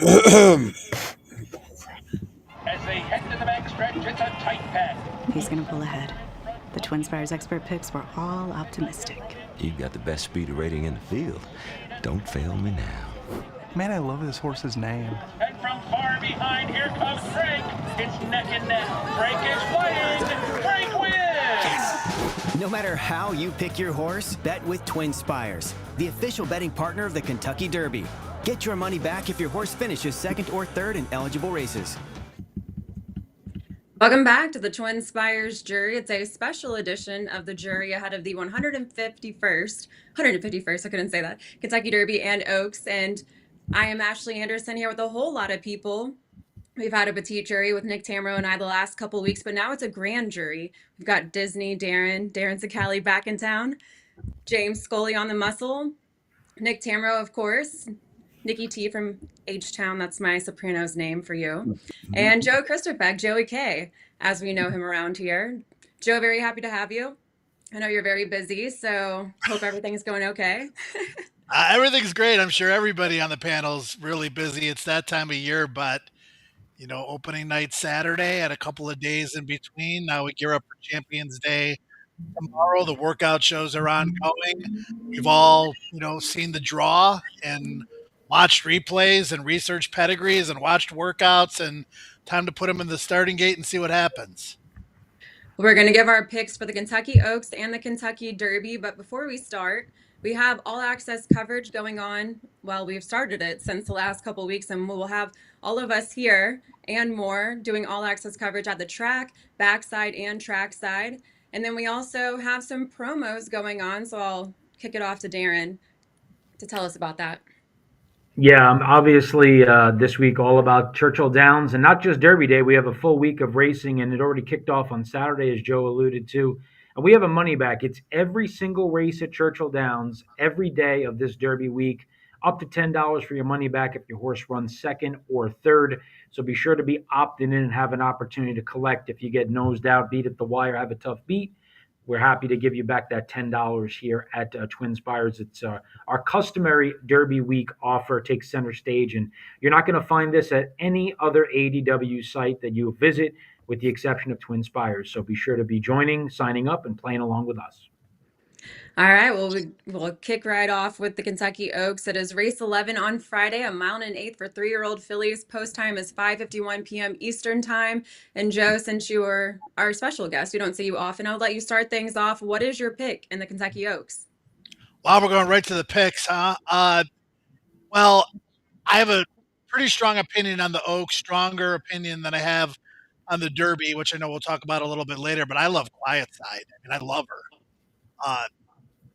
As they head to the backstretch, it's a tight pack. He's going to pull ahead. The TwinSpires expert picks were all optimistic. You've got the best speed rating in the field. Don't fail me now. Man, I love this horse's name. And from far behind, here comes Frank. It's neck and neck. Frank is winning. Frank wins. Yes! No matter how you pick your horse, bet with TwinSpires, the official betting partner of the Kentucky Derby. Get your money back if your horse finishes second or third in eligible races. Welcome back to the TwinSpires Jury. It's a special edition of the jury ahead of the 151st, I couldn't say that, Kentucky Derby and Oaks. And I am Ashley Anderson here with a whole lot of people. We've had a petite jury with Nick Tammaro and I the last couple of weeks, but now it's a grand jury. We've got Disney, Darin Zoccali back in town, James Scully on the muscle, Nick Tammaro, of course, Nikki T from H-Town, that's my soprano's name for you, and Joe Kristufek, Joey K, as we know him around here. Joe, very happy to have you. I know you're very busy, so hope everything's going okay. Everything's great. I'm sure everybody on the panel's really busy. It's that time of year, but opening night Saturday and a couple of days in between. Now we gear up for Champions Day tomorrow. The workout shows are ongoing. We've all, seen the draw and watched replays and researched pedigrees and watched workouts, and time to put them in the starting gate and see what happens. We're going to give our picks for the Kentucky Oaks and the Kentucky Derby, but before we start, we have all access coverage going on. Well, we've started it since the last couple of weeks, and we'll have all of us here and more doing all access coverage at the track, backside and trackside. And then we also have some promos going on, so I'll kick it off to Darin to tell us about that. Yeah, obviously this week all about Churchill Downs, and not just Derby Day. We have a full week of racing, and it already kicked off on Saturday, as Joe alluded to. And we have a money back. It's every single race at Churchill Downs, every day of this Derby week, up to $10 for your money back if your horse runs second or third. So be sure to be opted in and have an opportunity to collect if you get nosed out, beat at the wire, have a tough beat. We're happy to give you back that $10 here at TwinSpires. It's our customary Derby Week offer takes center stage, and you're not going to find this at any other ADW site that you visit, with the exception of TwinSpires. So be sure to be joining, signing up, and playing along with us. All right, well, we'll kick right off with the Kentucky Oaks. It is race 11 on Friday, a mile and an eighth for 3-year-old fillies. Post time is 5:51 p.m. Eastern time. And Joe, since you are our special guest, we don't see you often, I'll let you start things off. What is your pick in the Kentucky Oaks? Well, we're going right to the picks, huh? Well, I have a pretty strong opinion on the Oaks, stronger opinion than I have on the Derby, which I know we'll talk about a little bit later, but I love Quiet Side. I mean, I love her.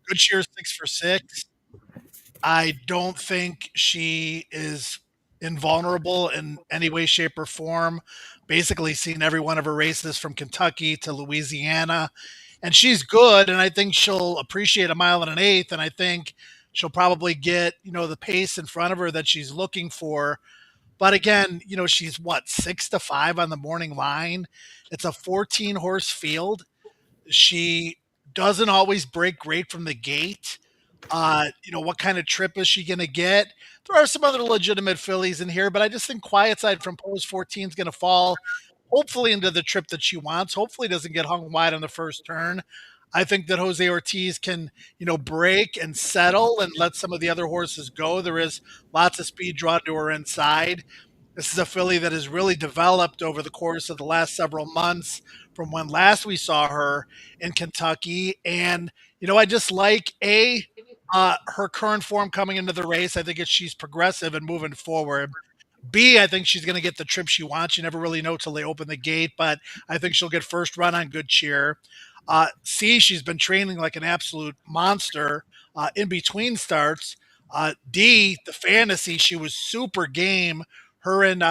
Good cheer 6 for 6. I don't think she is invulnerable in any way, shape, or form. Basically, seen every one of her races from Kentucky to Louisiana, and she's good. And I think she'll appreciate a mile and an eighth. And I think she'll probably get the pace in front of her that she's looking for. But again, she's 6-5 on the morning line. It's a 14 horse field. She doesn't always break great from the gate. What kind of trip is she going to get? There are some other legitimate fillies in here, but I just think Quiet Side from Pose 14 is going to fall, hopefully, into the trip that she wants. Hopefully doesn't get hung wide on the first turn. I think that Jose Ortiz can, break and settle and let some of the other horses go. There is lots of speed drawn to her inside. This is a filly that has really developed over the course of the last several months from when last we saw her in Kentucky. And, I just like her current form coming into the race. I think she's progressive and moving forward. B, I think she's going to get the trip she wants. You never really know till they open the gate, but I think she'll get first run on good cheer. C, she's been training like an absolute monster in between starts. D, the fantasy, she was super game. Her and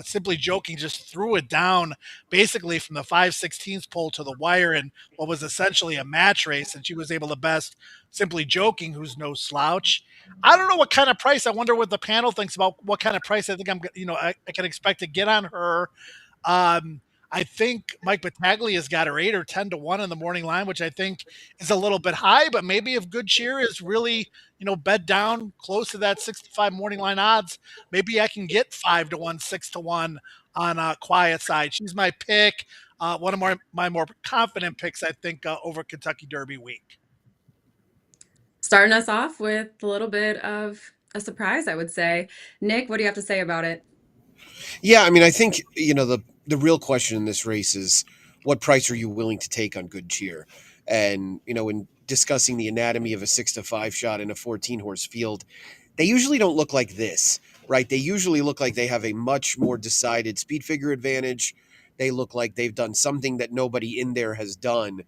Simply Joking just threw it down basically from the 5/16 pole to the wire in what was essentially a match race, and she was able to best Simply Joking, who's no slouch. I don't know what kind of price. I wonder what the panel thinks about what kind of price I think I can expect to get on her. I think Mike Battaglia's got her 8 or 10 to 1 in the morning line, which I think is a little bit high, but maybe if Good Cheer is really, bed down close to that 65 morning line odds, maybe I can get 5 to 1, 6 to 1 on quiet side. She's my pick. One of my more confident picks, I think, over Kentucky Derby week. Starting us off with a little bit of a surprise, I would say. Nick, what do you have to say about it? Yeah, I mean, I think the real question in this race is what price are you willing to take on Good Cheer? And in discussing the anatomy of a 6-5 shot in a 14-horse field, they usually don't look like this, right? They usually look like they have a much more decided speed figure advantage. They look like they've done something that nobody in there has done.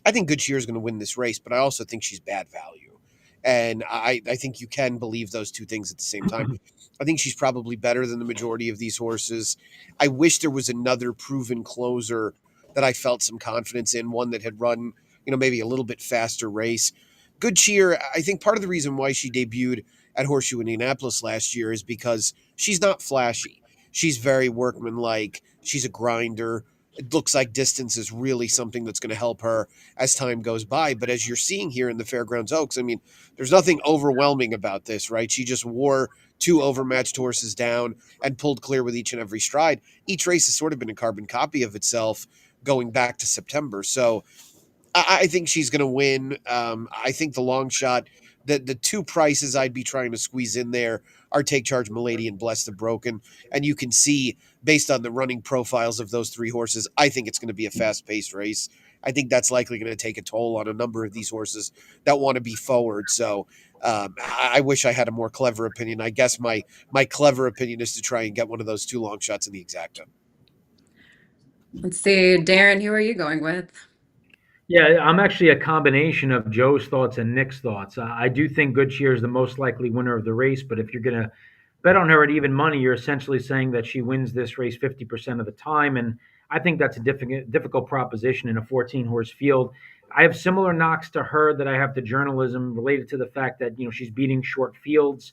I think Good Cheer is going to win this race, but I also think she's bad value. And I think you can believe those two things at the same time. I think she's probably better than the majority of these horses. I wish there was another proven closer that I felt some confidence in, one that had run, maybe a little bit faster race. Good Cheer, I think part of the reason why she debuted at Horseshoe Indianapolis last year is because she's not flashy. She's very workmanlike. She's a grinder. It looks like distance is really something that's going to help her as time goes by. But as you're seeing here in the Fairgrounds Oaks, I mean, there's nothing overwhelming about this, right? She just wore two overmatched horses down and pulled clear with each and every stride. Each race has sort of been a carbon copy of itself going back to September. So I think she's going to win. I think the long shot, the two prices I'd be trying to squeeze in there are Take Charge Milady and Bless the Broken. And you can see, based on the running profiles of those three horses, I think it's going to be a fast-paced race. I think that's likely going to take a toll on a number of these horses that want to be forward. So I wish I had a more clever opinion. I guess my clever opinion is to try and get one of those two long shots in the exacta. Let's see, Darin, who are you going with? Yeah, I'm actually a combination of Joe's thoughts and Nick's thoughts. I do think Good Cheer is the most likely winner of the race, but if you're going to bet on her at even money, you're essentially saying that she wins this race 50% of the time. And I think that's a difficult proposition in a 14-horse field. I have similar knocks to her that I have to journalism related to the fact that, she's beating short fields.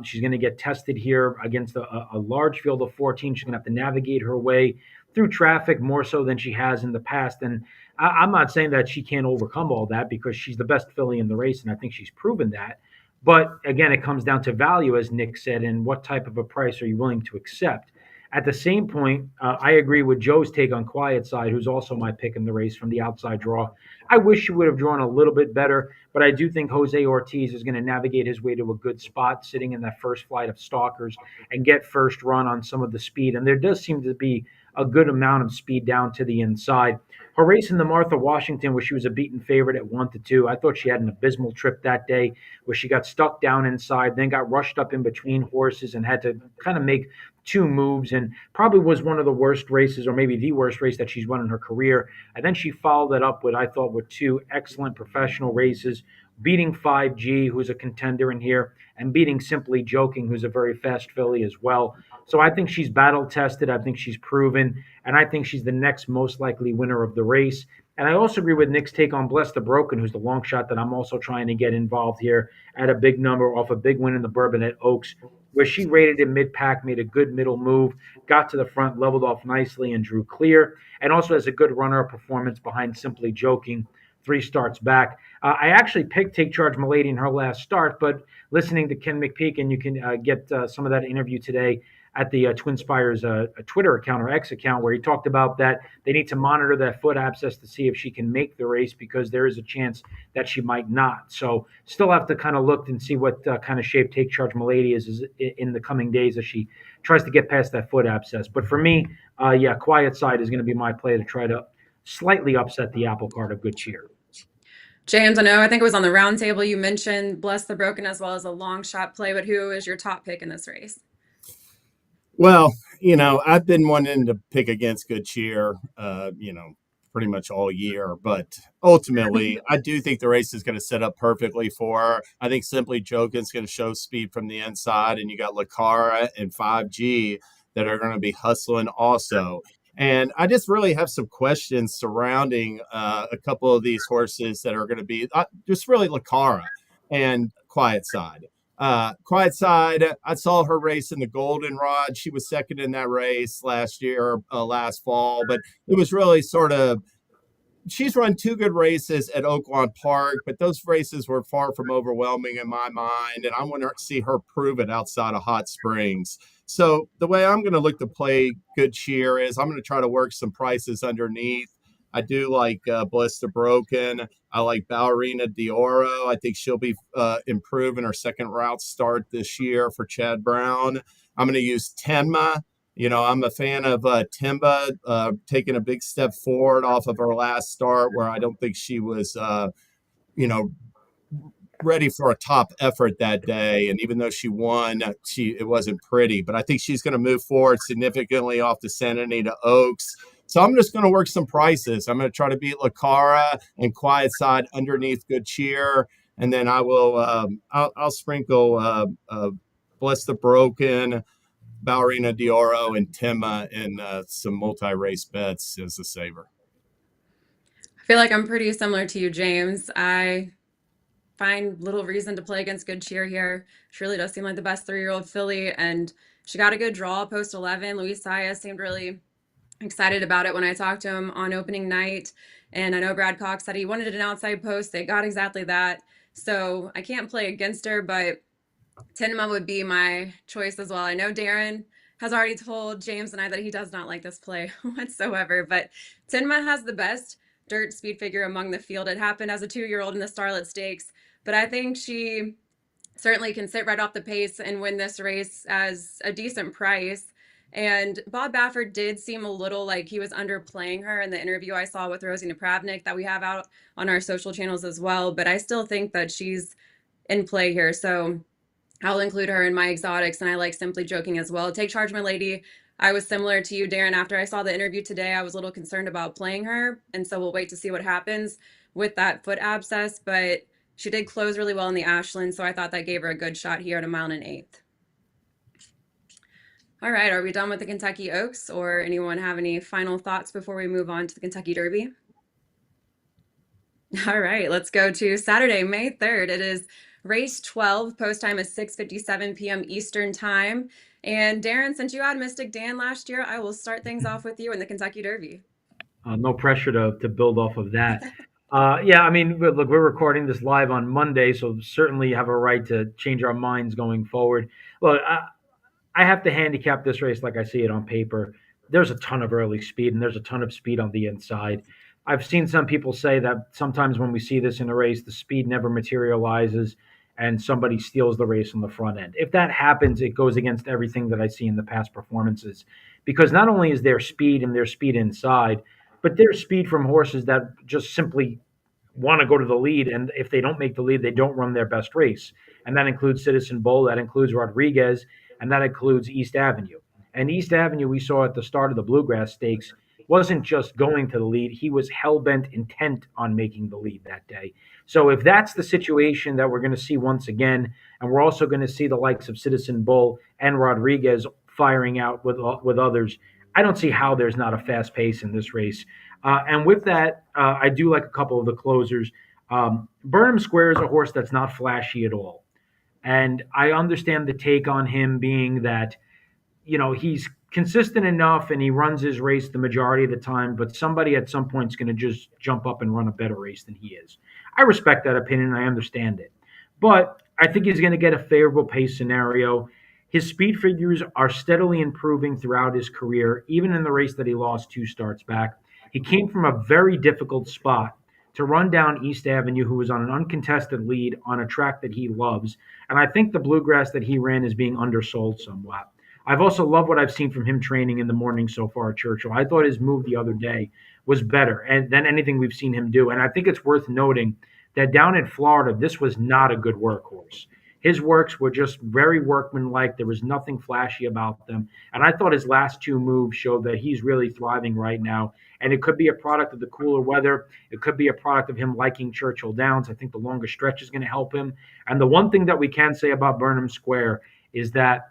She's going to get tested here against a large field of 14. She's going to have to navigate her way through traffic more so than she has in the past. And I'm not saying that she can't overcome all that because she's the best filly in the race, and I think she's proven that. But again, it comes down to value, as Nick said, and what type of a price are you willing to accept? At the same point, I agree with Joe's take on Quiet Side, who's also my pick in the race from the outside draw. I wish she would have drawn a little bit better, but I do think Jose Ortiz is going to navigate his way to a good spot, sitting in that first flight of stalkers and get first run on some of the speed. And there does seem to be a good amount of speed down to the inside. Her race in the Martha Washington, where she was a beaten favorite at 1-2, I thought she had an abysmal trip that day, where she got stuck down inside, then got rushed up in between horses and had to kind of make two moves, and probably was one of the worst races, or maybe the worst race that she's run in her career. And then she followed that up with, I thought, with two excellent professional races, beating 5G, who's a contender in here, and beating Simply Joking, who's a very fast filly as well. So I think she's battle tested. I think she's proven, and I think she's the next most likely winner of the race. And I also agree with Nick's take on Bless the Broken, who's the long shot that I'm also trying to get involved here at a big number off a big win in the Bourbon at Oaks, where she rated in mid-pack, made a good middle move, got to the front, leveled off nicely, and drew clear, and also has a good runner-up performance behind Simply Joking 3 starts back. I actually picked Take Charge Milady in her last start, but listening to Ken McPeak, and you can get some of that interview today at the TwinSpires Twitter account or X account, where he talked about that they need to monitor that foot abscess to see if she can make the race, because there is a chance that she might not. So still have to kind of look and see what kind of shape Take Charge Milady is in the coming days as she tries to get past that foot abscess. But for me, Quiet Side is going to be my play to try to slightly upset the apple cart of Good Cheer. James, I think it was on the round table you mentioned Bless the Broken as well as a long shot play, but who is your top pick in this race? Well, I've been wanting to pick against Good Cheer, pretty much all year. But ultimately, I do think the race is going to set up perfectly for her. I think Simply Joking's going to show speed from the inside, and you got Lacara and 5G that are going to be hustling also. And I just really have some questions surrounding a couple of these horses that are going to be just really Lacara and Quiet Side. Quiet Side, I saw her race in the Goldenrod. She was second in that race last year, last fall, but it was really sort of, she's run two good races at Oaklawn Park, but those races were far from overwhelming in my mind, and I want to see her prove it outside of Hot Springs. So the way I'm going to look to play Good Cheer is I'm going to try to work some prices underneath. I do like Bliss the Broken. I like Ballerina Dioro. I think she'll be improving her second route start this year for Chad Brown. I'm going to use Tenma. I'm a fan of Timba taking a big step forward off of her last start where I don't think she was, ready for a top effort that day. And even though she won, it wasn't pretty. But I think she's going to move forward significantly off the Santa Anita Oaks. So I'm just going to work some prices. I'm going to try to beat Lacara and Quiet Side underneath Good Cheer. And then I will I'll sprinkle Bless the Broken, Ballerina Dioro, and Timma in some multi-race bets as a saver. I feel like I'm pretty similar to you, James. I find little reason to play against Good Cheer here. She really does seem like the best 3-year-old filly, and she got a good draw post 11. Luis Saez seemed really excited about it when I talked to him on opening night, and I know Brad Cox said he wanted an outside post. They got exactly that, so I can't play against her, but Tenma would be my choice as well. I know Darin has already told James and I that he does not like this play whatsoever, but Tenma has the best dirt speed figure among the field. It happened as a 2-year-old in the Starlet Stakes, but I think she certainly can sit right off the pace and win this race as a decent price. And Bob Baffert did seem a little like he was underplaying her in the interview I saw with Rosie Napravnik that we have out on our social channels as well, but I still think that she's in play here. So I'll include her in my exotics, and I like Simply Joking as well. Take Charge, My Lady. I was similar to you, Darin. After I saw the interview today, I was a little concerned about playing her, and so we'll wait to see what happens with that foot abscess, but she did close really well in the Ashland, so I thought that gave her a good shot here at 1 1/8 miles. All right, are we done with the Kentucky Oaks, or anyone have any final thoughts before we move on to the Kentucky Derby? All right, let's go to Saturday, May 3rd. It is race 12. Post time is 6:57 p.m. Eastern time. And Darin, since you had Mystic Dan last year, I will start things off with you in the Kentucky Derby. No pressure to build off of that. Yeah, I mean, look, we're recording this live on Monday, so certainly have a right to change our minds going forward. Look, I have to handicap this race like I see it on paper. There's a ton of early speed, and there's a ton of speed on the inside. I've seen some people say that sometimes when we see this in a race, the speed never materializes and somebody steals the race on the front end. If that happens, it goes against everything that I see in the past performances, because not only is there speed and there's speed inside, but there's speed from horses that just simply want to go to the lead. And if they don't make the lead, they don't run their best race. And that includes Citizen Bull, that includes Rodriguez, and that includes East Avenue. And East Avenue, we saw at the start of the Bluegrass Stakes, wasn't just going to the lead. He was hell-bent intent on making the lead that day. So if that's the situation that we're going to see once again, and we're also going to see the likes of Citizen Bull and Rodriguez firing out with others, I don't see how there's not a fast pace in this race. And with that, I do like a couple of the closers. Burnham Square is a horse that's not flashy at all. And I understand the take on him being that, he's consistent enough and he runs his race the majority of the time, but somebody at some point is going to just jump up and run a better race than he is. I respect that opinion. I understand it. But I think he's going to get a favorable pace scenario. His speed figures are steadily improving throughout his career, even in the race that he lost 2 starts back. He came from a very difficult spot to run down East Avenue, who was on an uncontested lead on a track that he loves. And I think the Bluegrass that he ran is being undersold somewhat. I've also loved what I've seen from him training in the morning so far at Churchill. I thought his move the other day was better than anything we've seen him do. And I think it's worth noting that down in Florida, this was not a good workhorse. His works were just very workmanlike. There was nothing flashy about them. And I thought his last 2 moves showed that he's really thriving right now. And it could be a product of the cooler weather. It could be a product of him liking Churchill Downs. I think the longer stretch is going to help him. And the one thing that we can say about Burnham Square is that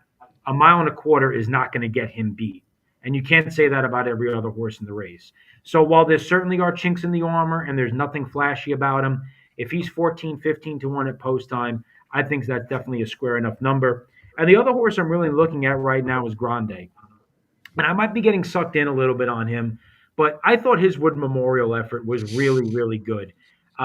1.25 miles is not going to get him beat. And you can't say that about every other horse in the race. So while there certainly are chinks in the armor and there's nothing flashy about him, if he's 14, 15 to 1 at post time, I think that's definitely a square enough number. And the other horse I'm really looking at right now is Grande. And I might be getting sucked in a little bit on him, but I thought his Wood Memorial effort was really, really good.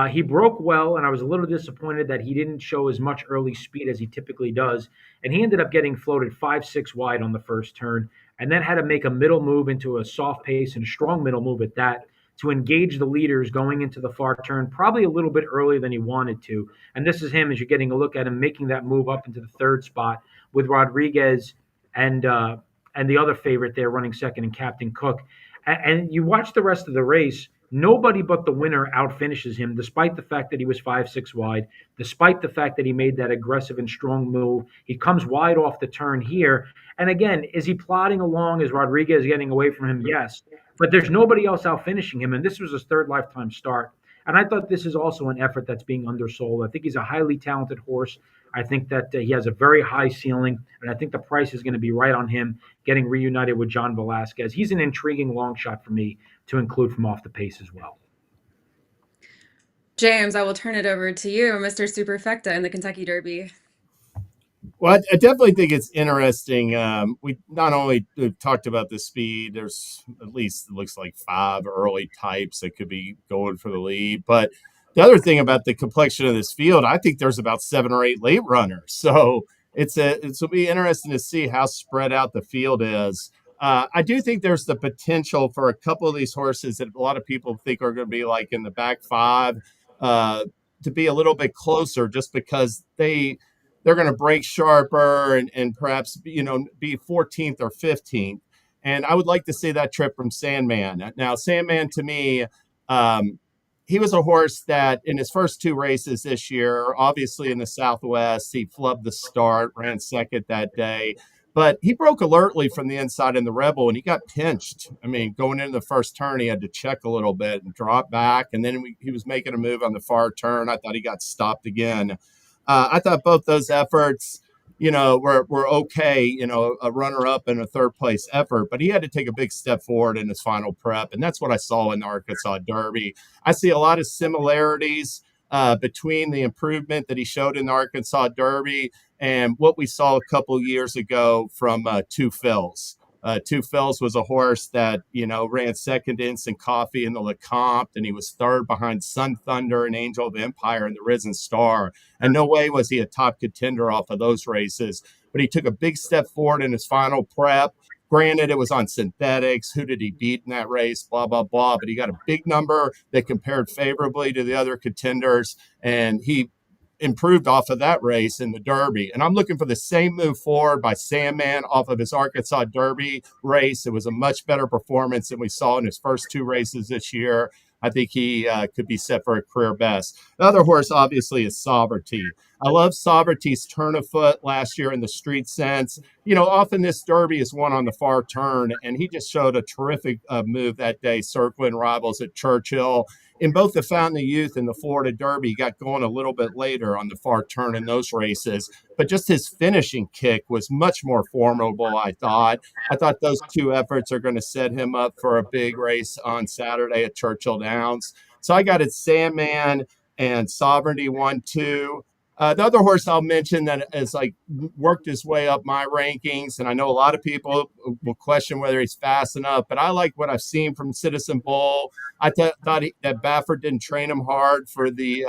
He broke well, and I was a little disappointed that he didn't show as much early speed as he typically does. And he ended up getting floated 5-6 wide on the first turn, and then had to make a middle move into a soft pace and a strong middle move at that to engage the leaders going into the far turn, probably a little bit earlier than he wanted to. And this is him as you're getting a look at him making that move up into the third spot with Rodriguez and the other favorite there running second and Captain Cook. And you watch the rest of the race, nobody but the winner outfinishes him, despite the fact that he was 5-6 wide, despite the fact that he made that aggressive and strong move. He comes wide off the turn here. And again, is he plodding along? Is Rodriguez getting away from him? Yes. But there's nobody else out finishing him. And this was his third lifetime start. And I thought this is also an effort that's being undersold. I think he's a highly talented horse. I think that he has a very high ceiling, and I think the price is going to be right on him getting reunited with John Velasquez. He's an intriguing long shot for me to include from off the pace as well. James, I will turn it over to you, Mr. Superfecta in the Kentucky Derby. Well, I definitely think it's interesting. We not only talked about the speed, there's at least, it looks like 5 early types that could be going for the lead. But the other thing about the complexion of this field, I think there's about 7 or 8 late runners. So it'll be interesting to see how spread out the field is. I do think there's the potential for a couple of these horses that a lot of people think are going to be like in the back 5 to be a little bit closer, just because they're going to break sharper and perhaps, be 14th or 15th. And I would like to see that trip from Sandman. Now, Sandman, to me, he was a horse that in his first 2 races this year, obviously in the Southwest, he flubbed the start, ran second that day. But he broke alertly from the inside in the Rebel, and he got pinched. I mean, going into the first turn, he had to check a little bit and drop back. And then he was making a move on the far turn. I thought he got stopped again. I thought both those efforts, were okay, a runner-up and a third-place effort. But he had to take a big step forward in his final prep, and that's what I saw in the Arkansas Derby. I see a lot of similarities between the improvement that he showed in the Arkansas Derby and what we saw a couple years ago from Two Phils. Two Phils was a horse that, ran second to Instant Coffee in the Lecomte, and he was third behind Sun Thunder and Angel of Empire and the Risen Star. And no way was he a top contender off of those races. But he took a big step forward in his final prep. Granted, it was on synthetics. Who did he beat in that race? Blah, blah, blah. But he got a big number that compared favorably to the other contenders, and he improved off of that race in the Derby. And I'm looking for the same move forward by Sandman off of his Arkansas Derby race. It was a much better performance than we saw in his first 2 races this year. I think he could be set for a career best. The other horse, obviously, is Sovereignty. I love Sovereignty's turn of foot last year in the street sense. Often this Derby is won on the far turn, and he just showed a terrific move that day, circling rivals at Churchill. In both the Fountain of Youth and the Florida Derby, he got going a little bit later on the far turn in those races. But just his finishing kick was much more formidable, I thought. I thought those 2 efforts are going to set him up for a big race on Saturday at Churchill Downs. So I got it Sandman and Sovereignty 1-2. The other horse I'll mention that has worked his way up my rankings, and I know a lot of people will question whether he's fast enough, but I like what I've seen from Citizen Bull. I thought that Baffert didn't train him hard for the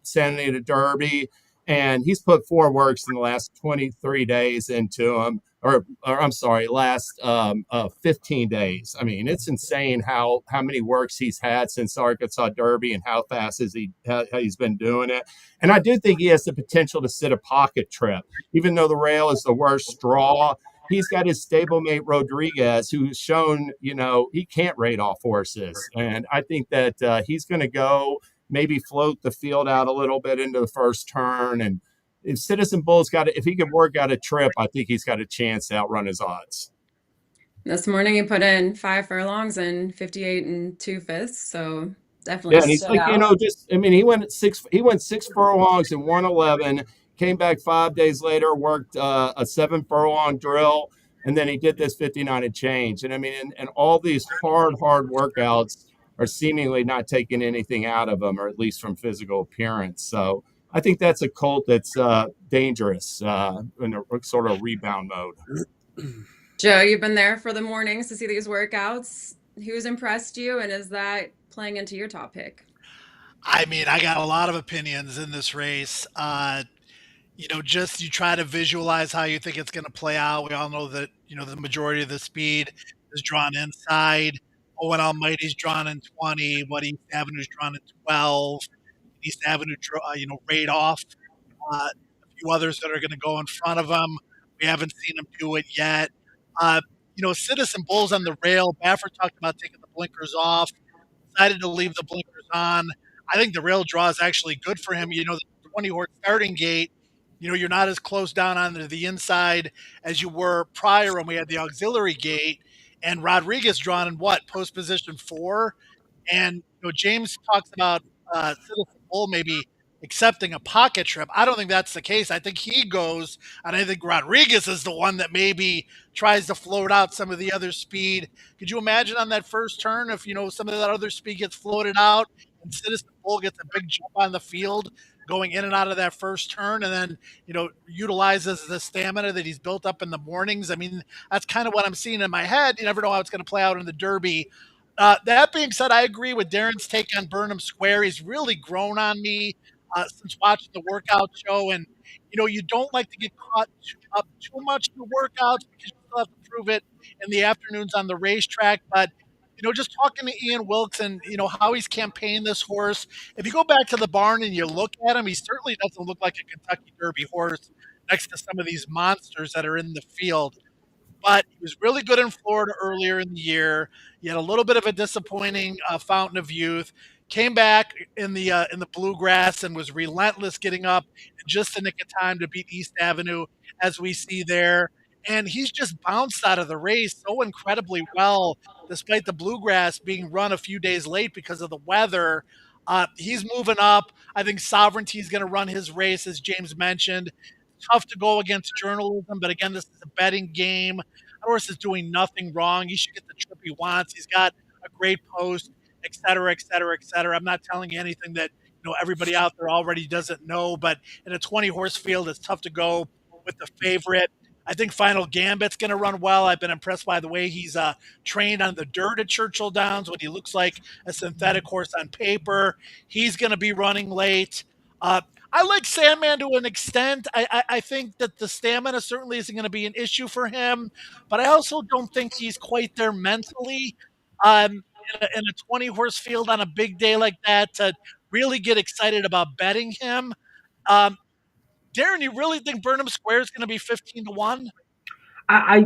Santa Anita Derby, and he's put 4 works in the last 23 days into him, or I'm sorry, last 15 days. I mean, it's insane how many works he's had since Arkansas Derby and how fast he's been doing it. And I do think he has the potential to sit a pocket trip, even though the rail is the worst draw. He's got his stablemate Rodriguez, who's shown, he can't rate off horses. And I think that he's going to go maybe float the field out a little bit into the first turn. And if Citizen Bull's if he can work out a trip, I think he's got a chance to outrun his odds. This morning he put in 5 furlongs and 58 2/5. So definitely. Yeah, and he's he went 6 furlongs in 111. Came back 5 days later, worked a 7 furlong drill, and then he did this 59 and change. And and all these hard workouts are seemingly not taking anything out of him, or at least from physical appearance. So I think that's a colt that's dangerous in a sort of rebound mode. Joe, you've been there for the mornings to see these workouts. Who's impressed you, and is that playing into your top pick? I mean, I got a lot of opinions in this race. Just you try to visualize how you think it's going to play out. We all know that, the majority of the speed is drawn inside. Owen Almighty's drawn in 20. What East Avenue's drawn in 12. East Avenue, rate off a few others that are going to go in front of him. We haven't seen him do it yet. Citizen Bulls on the rail. Baffert talked about taking the blinkers off, decided to leave the blinkers on. I think the rail draw is actually good for him. The 20 horse starting gate, you're not as close down onto the inside as you were prior when we had the auxiliary gate. And Rodriguez drawn in post position 4. And James talks about Citizen Bull maybe accepting a pocket trip. I don't think that's the case. I think he goes, and I think Rodriguez is the one that maybe tries to float out some of the other speed. Could you imagine on that first turn if some of that other speed gets floated out and Citizen Bull gets a big jump on the field going in and out of that first turn, and then utilizes the stamina that he's built up in the mornings? I mean, that's kind of what I'm seeing in my head. You never know how it's going to play out in the Derby. That being said, I agree with Darin's take on Burnham Square. He's really grown on me since watching the workout show. And, you don't like to get caught up too much in the workouts because you still have to prove it in the afternoons on the racetrack. But, just talking to Ian Wilkes and, how he's campaigned this horse, if you go back to the barn and you look at him, he certainly doesn't look like a Kentucky Derby horse next to some of these monsters that are in the field. But he was really good in Florida earlier in the year. He had a little bit of a disappointing fountain of youth. Came back in the bluegrass and was relentless, getting up in just the nick of time to beat East Avenue, as we see there. And he's just bounced out of the race so incredibly well, despite the bluegrass being run a few days late because of the weather. He's moving up. I think Sovereignty is going to run his race, as James mentioned. Tough to go against journalism, but again, this is a betting game. That horse is doing nothing wrong. He should get the trip he wants. He's got a great post, et cetera, et cetera, et cetera. I'm not telling you anything that everybody out there already doesn't know, but in a 20 horse field, it's tough to go with the favorite. I think Final Gambit's going to run well. I've been impressed by the way he's trained on the dirt at Churchill Downs, when he looks like a synthetic horse on paper. He's going to be running late. I like Sandman to an extent. I think that the stamina certainly isn't going to be an issue for him, but I also don't think he's quite there mentally in a 20 horse field on a big day like that to really get excited about betting him. Darin, you really think Burnham Square is going to be 15-1? I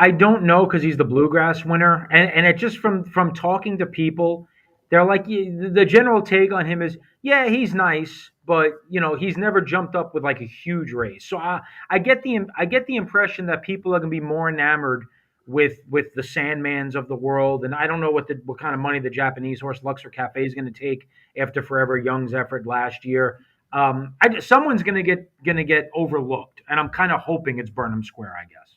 don't know, because he's the bluegrass winner, and it just from talking to people, they're like, the general take on him is, yeah, he's nice, but he's never jumped up with like a huge race. So I get the impression that people are going to be more enamored with the Sandmans of the world, and I don't know what kind of money the Japanese horse Luxor Cafe is going to take after Forever Young's effort last year. Someone's going to get overlooked, and I'm kind of hoping it's Burnham Square, I guess.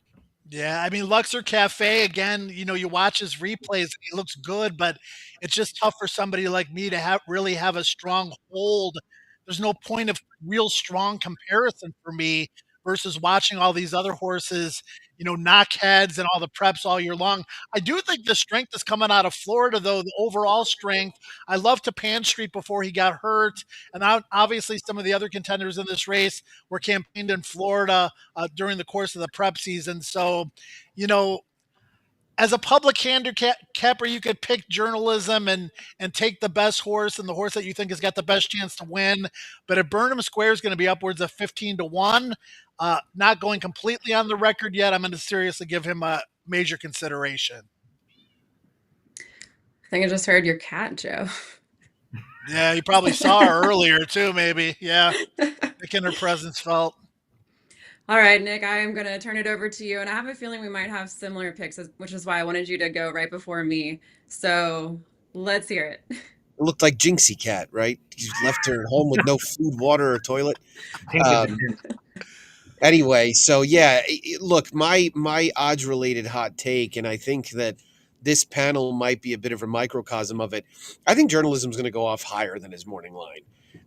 Yeah, I mean, Luxor Cafe, again, you watch his replays, he looks good, but it's just tough for somebody like me to really have a strong hold. There's no point of real strong comparison for me versus watching all these other horses, knock heads and all the preps all year long. I do think the strength is coming out of Florida, though, the overall strength. I loved Pan Street before he got hurt. And obviously some of the other contenders in this race were campaigned in Florida during the course of the prep season. So, as a public handicapper, you could pick journalism and take the best horse and the horse that you think has got the best chance to win. But if Burnham Square is going to be upwards of 15-1, not going completely on the record yet, I'm going to seriously give him a major consideration. I think I just heard your cat, Joe. Yeah, you probably saw her earlier too, maybe. Yeah, making her presence felt. All right, Nick, I am going to turn it over to you. And I have a feeling we might have similar picks, which is why I wanted you to go right before me. So let's hear it. It looked like Jinxie Cat, right? He left her at home with no food, water, or toilet. Anyway, so yeah, look, my odds-related hot take, and I think that this panel might be a bit of a microcosm of it. I think journalism is going to go off higher than his morning line.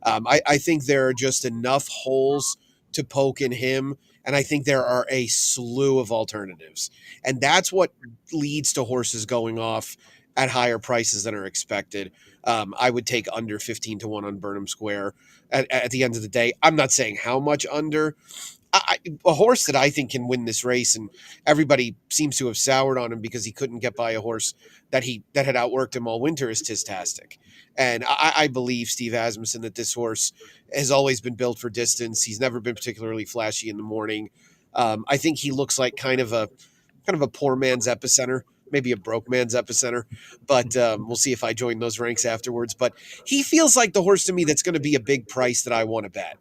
I think there are just enough holes to poke in him, and I think there are a slew of alternatives. And that's what leads to horses going off at higher prices than are expected. I would take under 15 to 1 on Burnham Square at the end of the day. I'm not saying how much under. A horse that I think can win this race, and everybody seems to have soured on him because he couldn't get by a horse that had outworked him all winter, is Tistastic. And I believe Steve Asmussen that this horse has always been built for distance. He's never been particularly flashy in the morning. I think he looks like kind of a poor man's Epicenter, maybe a broke man's Epicenter, but we'll see if I join those ranks afterwards. But he feels like the horse to me that's going to be a big price that I want to bet.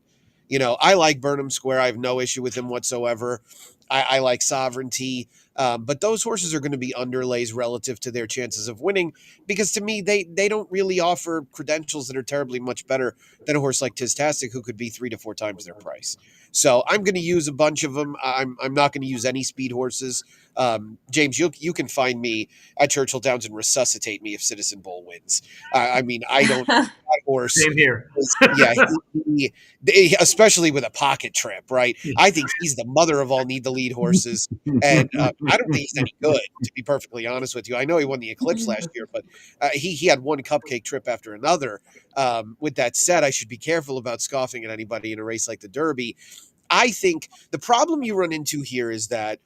I like Burnham Square. I have no issue with him whatsoever. I like Sovereignty. But those horses are going to be underlays relative to their chances of winning, because to me, they don't really offer credentials that are terribly much better than a horse like Tistastic, who could be 3 to 4 times their price. So I'm going to use a bunch of them. I'm not going to use any speed horses. James, you can find me at Churchill Downs and resuscitate me if Citizen Bull wins. I don't that horse. Same here. Especially with a pocket trip, right? I think he's the mother of all need the lead horses, and I don't think he's any good, to be perfectly honest with you. I know he won the Eclipse last year, but he had one cupcake trip after another. With that said, I should be careful about scoffing at anybody in a race like the Derby. I think the problem you run into here is that,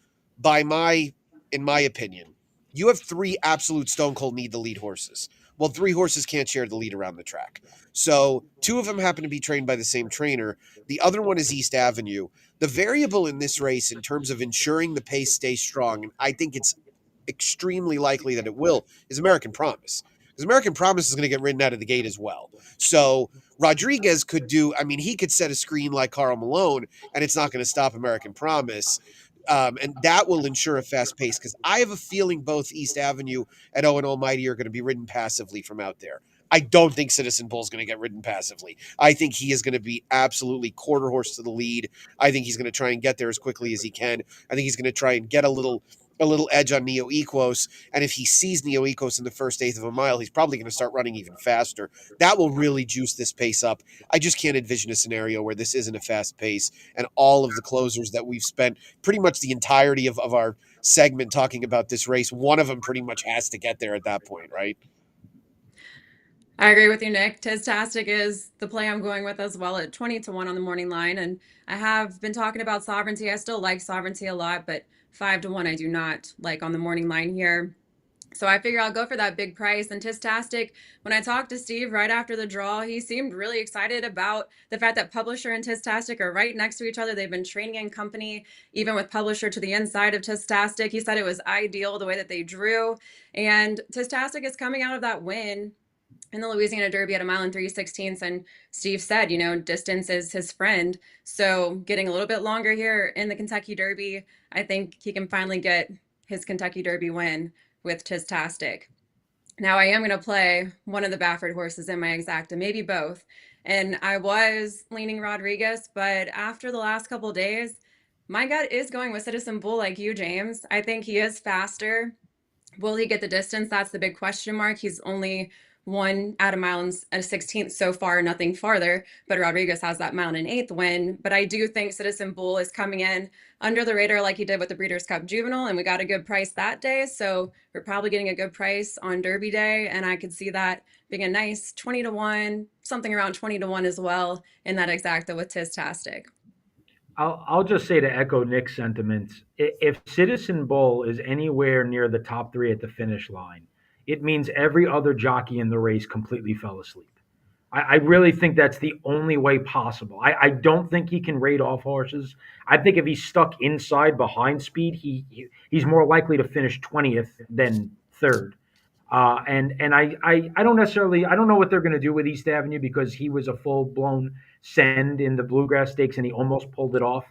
in my opinion, you have 3 absolute stone cold need the lead horses. Well, 3 horses can't share the lead around the track. So 2 of them happen to be trained by the same trainer. The other one is East Avenue. The variable in this race in terms of ensuring the pace stays strong, and I think it's extremely likely that it will, is American Promise. Because American Promise is going to get ridden out of the gate as well. So Rodriguez he could set a screen like Karl Malone, and it's not going to stop American Promise. And that will ensure a fast pace, because I have a feeling both East Avenue and Owen Almighty are going to be ridden passively from out there. I don't think Citizen Bull is going to get ridden passively. I think he is going to be absolutely quarter horse to the lead. I think he's going to try and get there as quickly as he can. I think he's going to try and get a little edge on Neo Equos. And if he sees Neo Equos in the first eighth of a mile, he's probably going to start running even faster. That will really juice this pace up. I just can't envision a scenario where this isn't a fast pace, and all of the closers that we've spent pretty much the entirety of our segment talking about this race, one of them pretty much has to get there at that point, right? I agree with you, Nick. Tistastic is the play I'm going with as well at 20 to 1 on the morning line. And I have been talking about Sovereignty. I still like Sovereignty a lot, but 5 to 1 I do not like on the morning line here. So I figure I'll go for that big price. And Tistastic, when I talked to Steve right after the draw, he seemed really excited about the fact that Publisher and Tistastic are right next to each other. They've been training in company, even with Publisher to the inside of Tistastic. He said it was ideal the way that they drew. And Tistastic is coming out of that win in the Louisiana Derby at 1 mile and 3/16. And Steve said, distance is his friend. So getting a little bit longer here in the Kentucky Derby, I think he can finally get his Kentucky Derby win with Tistastic. Now I am going to play one of the Baffert horses in my exacta, maybe both. And I was leaning Rodriguez, but after the last couple of days, my gut is going with Citizen Bull like you, James. I think he is faster. Will he get the distance? That's the big question mark. He's only won at 1 mile and a 16th so far, nothing farther, but Rodriguez has that 1 mile and an 1/8 win. But I do think Citizen Bull is coming in under the radar like he did with the Breeders' Cup Juvenile, and we got a good price that day. So we're probably getting a good price on Derby Day, and I could see that being a nice 20 to 1, something around 20 to 1 as well in that exacta with Tistastic. I'll just say, to echo Nick's sentiments, if Citizen Bull is anywhere near the top 3 at the finish line, it means every other jockey in the race completely fell asleep. I really think that's the only way possible. I don't think he can raid off horses. I think if he's stuck inside behind speed, he's more likely to finish 20th than 3rd. And I don't know what they're going to do with East Avenue, because he was a full-blown send in the Bluegrass Stakes and he almost pulled it off.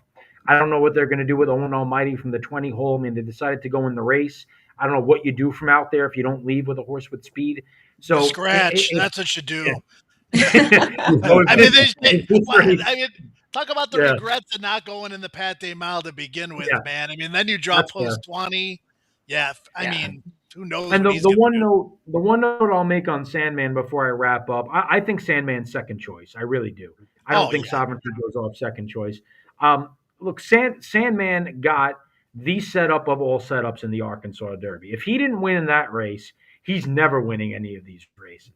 I don't know what they're going to do with Owen Almighty from the 20 hole. I mean, they decided to go in the race. I don't know what you do from out there if you don't leave with a horse with speed. So scratch. That's what you do. Yeah. Talk about the regrets of not going in the Pat Day Mile to begin with, man. I mean, then you drop post 20. Yeah. I mean, who knows And what the, he's the going to one do. note, the one note I'll make on Sandman before I wrap up, I think Sandman's second choice. I really do. I don't Oh, think yeah. Sovereignty goes off second choice. Look, Sandman got the setup of all setups in the Arkansas Derby. If he didn't win in that race, he's never winning any of these races.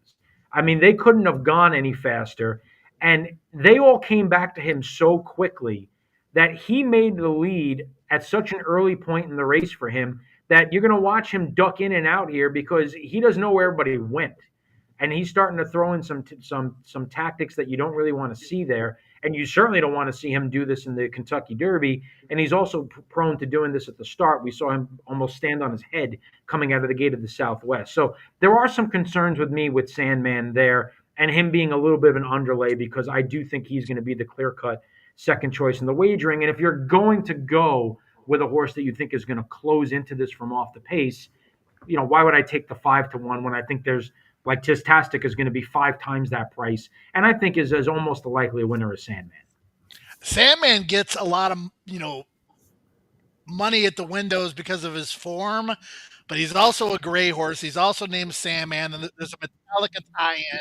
I mean, they couldn't have gone any faster, and they all came back to him so quickly that he made the lead at such an early point in the race for him that you're going to watch him duck in and out here because he doesn't know where everybody went, and he's starting to throw in some tactics that you don't really want to see there, and you certainly don't want to see him do this in the Kentucky Derby. And he's also prone to doing this at the start. We saw him almost stand on his head coming out of the gate of the Southwest. So there are some concerns with me with Sandman there, and him being a little bit of an underlay because I do think he's going to be the clear-cut second choice in the wagering. And if you're going to go with a horse that you think is going to close into this from off the pace, why would I take the 5-1 when I think there's like Tistastic is going to be 5 times that price, and I think is as almost a likely winner as Sandman. Sandman gets a lot of, money at the windows because of his form, but he's also a gray horse. He's also named Sandman, and there's a Metallica tie-in.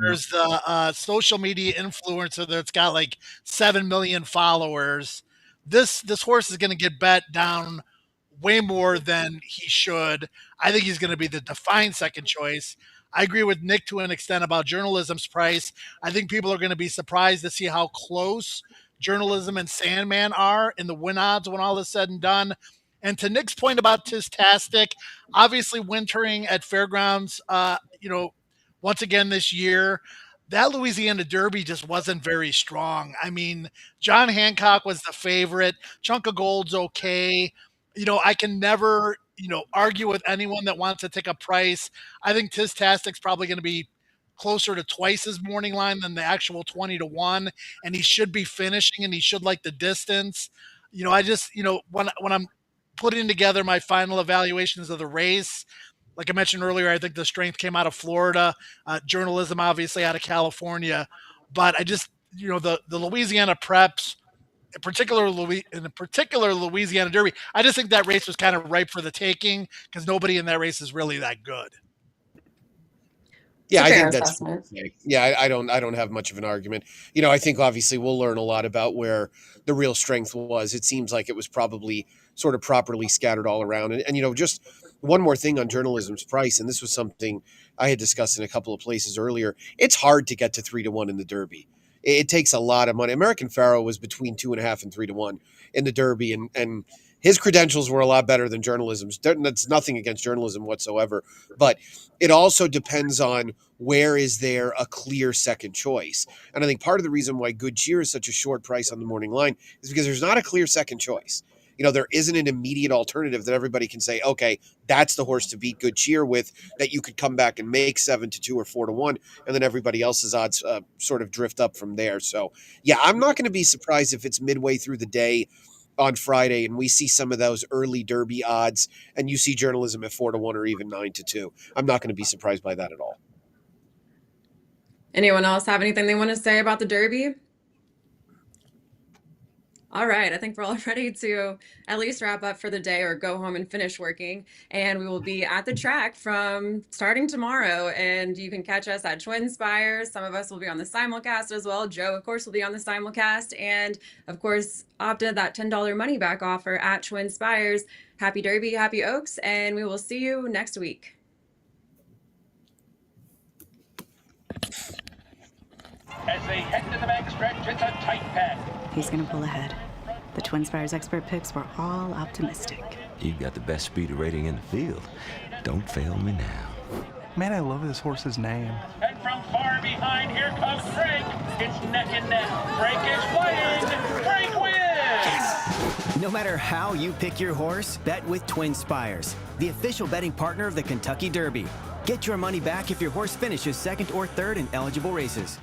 There's the social media influencer that's got like 7 million followers. This horse is going to get bet down way more than he should. I think he's going to be the defined second choice. I agree with Nick to an extent about journalism's price. I think people are going to be surprised to see how close journalism and Sandman are in the win odds when all is said and done. And to Nick's point about Tistastic, obviously wintering at fairgrounds, once again this year, that Louisiana Derby just wasn't very strong. I mean, John Hancock was the favorite. Chunk of Gold's okay. I can never, argue with anyone that wants to take a price. I think Tistastic's probably going to be closer to twice his morning line than the actual 20-1, and he should be finishing, and he should like the distance. I just, when I'm putting together my final evaluations of the race, like I mentioned earlier, I think the strength came out of Florida, journalism obviously out of California, but I just, the Louisiana preps, in particular Louisiana Derby, I just think that race was kind of ripe for the taking because nobody in that race is really that good. Yeah, I think that's yeah. I don't have much of an argument. I think obviously we'll learn a lot about where the real strength was. It seems like it was probably sort of properly scattered all around. And just one more thing on journalism's price, and this was something I had discussed in a couple of places earlier. It's hard to get to 3-1 in the Derby. It takes a lot of money. American Pharoah was between 2.5 and 3-1 in the Derby, and his credentials were a lot better than journalism's. That's nothing against journalism whatsoever, but it also depends on where is there a clear second choice. And I think part of the reason why Good Cheer is such a short price on the morning line is because there's not a clear second choice. There isn't an immediate alternative that everybody can say, okay, that's the horse to beat Good Cheer with, that you could come back and make 7-2 or 4-1, and then everybody else's odds sort of drift up from there. So, yeah, I'm not going to be surprised if it's midway through the day on Friday and we see some of those early Derby odds and you see journalism at 4-1 or even 9-2. I'm not going to be surprised by that at all. Anyone else have anything they want to say about the Derby? All right, I think we're all ready to at least wrap up for the day or go home and finish working. And we will be at the track from starting tomorrow. And you can catch us at TwinSpires. Some of us will be on the simulcast as well. Joe, of course, will be on the simulcast. And of course, opted that $10 money back offer at TwinSpires. Happy Derby, happy Oaks, and we will see you next week. As they head to the backstretch, it's a tight pack. He's going to pull ahead. The TwinSpires expert picks were all optimistic. You got the best speed rating in the field. Don't fail me now. Man, I love this horse's name. And from far behind, here comes Frank. It's neck and neck. Frank is winning. Frank wins. Yes! No matter how you pick your horse, bet with TwinSpires, the official betting partner of the Kentucky Derby. Get your money back if your horse finishes second or third in eligible races.